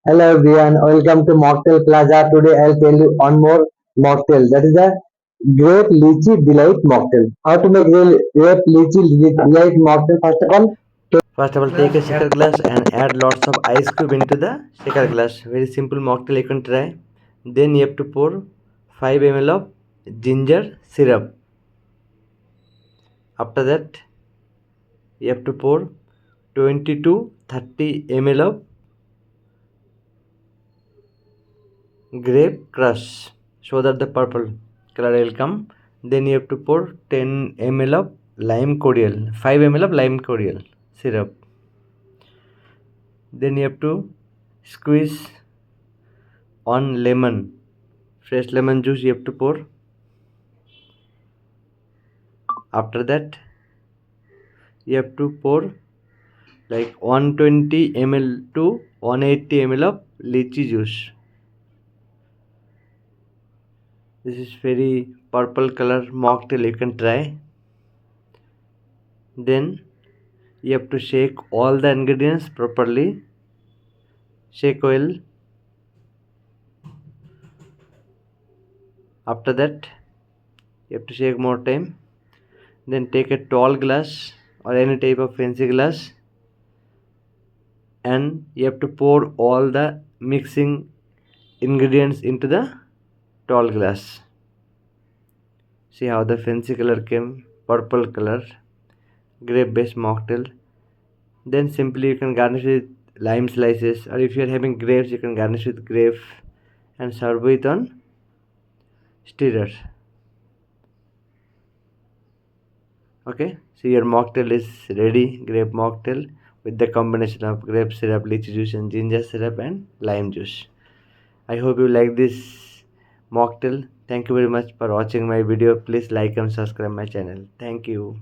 Hello everyone, welcome to Mocktail Plaza. Today I'll tell you one more mocktail. That is a grape lychee delight mocktail. How to make grape lychee delight mocktail? First of all, take a shaker glass and add lots of ice cube into the shaker glass. Very simple mocktail you can try. Then you have to pour 5 ml of ginger syrup. After that, you have to pour 20 to 30 ml of grape crush so that the purple color will come. Then you have to pour 10 ml of lime cordial, 5 ml of lime cordial syrup. Then you have to squeeze one lemon, fresh lemon juice you have to pour. After that you have to pour like 120 ml to 180 ml of lychee juice. This is very purple color mocktail you can try. Then you have to shake all the ingredients properly. Shake well. After that you have to shake more time. Then take a tall glass or any type of fancy glass, and you have to pour all the mixing ingredients into the tall glass. See how the fancy color came, purple color, grape based mocktail. Then simply you can garnish with lime slices, or if you are having grapes you can garnish with grape and serve it on stirrer. Okay, so your mocktail is ready, grape mocktail with the combination of grape syrup, lychee juice and ginger syrup and lime juice. I hope you like this mocktail. Thank you very much for watching my video. Please like and subscribe my channel. Thank you.